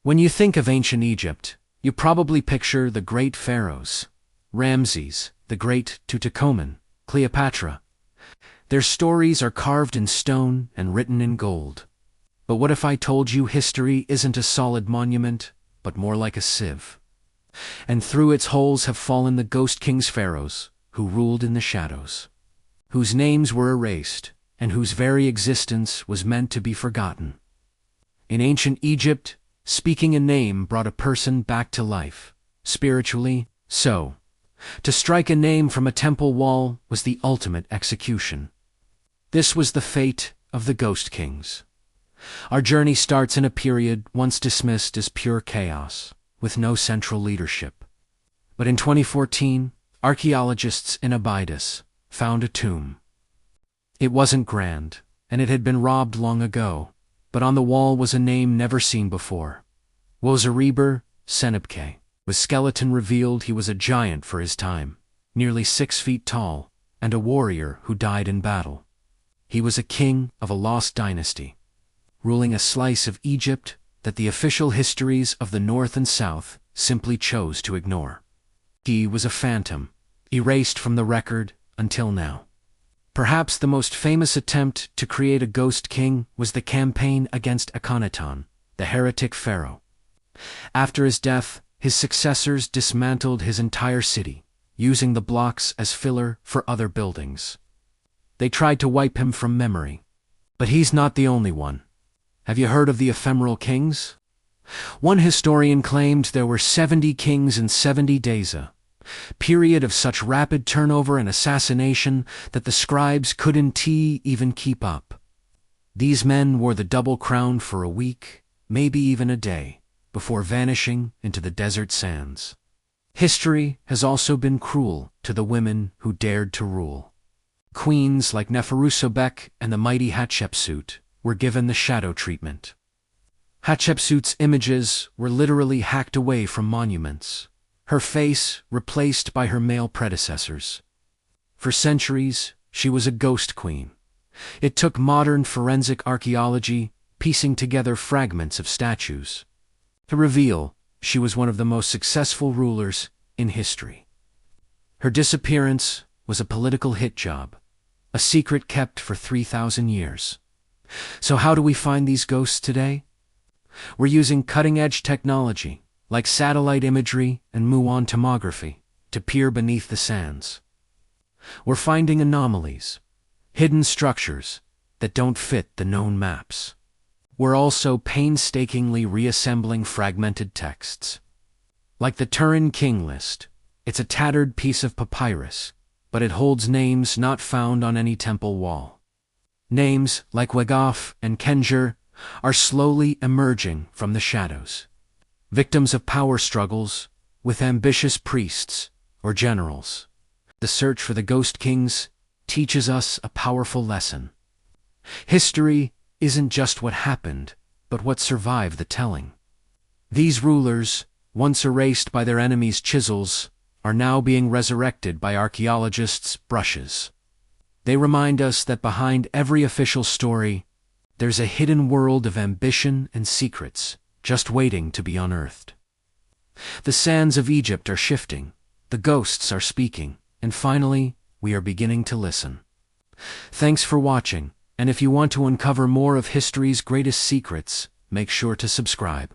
When you think of ancient Egypt, you probably picture the great pharaohs, Ramses, the great Tutankhamun, Cleopatra. Their stories are carved in stone and written in gold. But what if I told you history isn't a solid monument, but more like a sieve? And through its holes have fallen the ghost kings pharaohs, who ruled in the shadows, whose names were erased, and whose very existence was meant to be forgotten. In ancient Egypt, speaking a name brought a person back to life, spiritually so. To strike a name from a temple wall was the ultimate execution. This was the fate of the ghost kings. Our journey starts in a period once dismissed as pure chaos, with no central leadership. But in 2014, archaeologists in Abydos found a tomb. It wasn't grand, and it had been robbed long ago, but on the wall was a name never seen before. Pharaoh Senebkay. With skeleton revealed, he was a giant for his time, nearly 6 feet tall, and a warrior who died in battle. He was a king of a lost dynasty, ruling a slice of Egypt that the official histories of the North and South simply chose to ignore. He was a phantom, erased from the record until now. Perhaps the most famous attempt to create a ghost king was the campaign against Akhenaten, the heretic pharaoh. After his death, his successors dismantled his entire city, using the blocks as filler for other buildings. They tried to wipe him from memory. But he's not the only one. Have you heard of the ephemeral kings? One historian claimed there were 70 kings in 70 days, a period of such rapid turnover and assassination that the scribes couldn't even keep up. These men wore the double crown for a week, maybe even a day, before vanishing into the desert sands. History has also been cruel to the women who dared to rule. Queens like Neferusobek and the mighty Hatshepsut were given the shadow treatment. Hatshepsut's images were literally hacked away from monuments, her face replaced by her male predecessors. For centuries, she was a ghost queen. It took modern forensic archaeology piecing together fragments of statues to reveal she was one of the most successful rulers in history. Her disappearance was a political hit job, a secret kept for 3,000 years. So how do we find these ghosts today? We're using cutting-edge technology, like satellite imagery and muon tomography, to peer beneath the sands. We're finding anomalies, hidden structures that don't fit the known maps. We're also painstakingly reassembling fragmented texts. Like the Turin King List, it's a tattered piece of papyrus, but it holds names not found on any temple wall. Names like Wagaf and Kenjer are slowly emerging from the shadows, victims of power struggles with ambitious priests or generals. The search for the ghost kings teaches us a powerful lesson. History isn't just what happened, but what survived the telling. These rulers, once erased by their enemies' chisels, are now being resurrected by archaeologists' brushes. They remind us that behind every official story, there's a hidden world of ambition and secrets just waiting to be unearthed. The sands of Egypt are shifting, the ghosts are speaking, and finally, we are beginning to listen. Thanks for watching, and if you want to uncover more of history's greatest secrets, make sure to subscribe.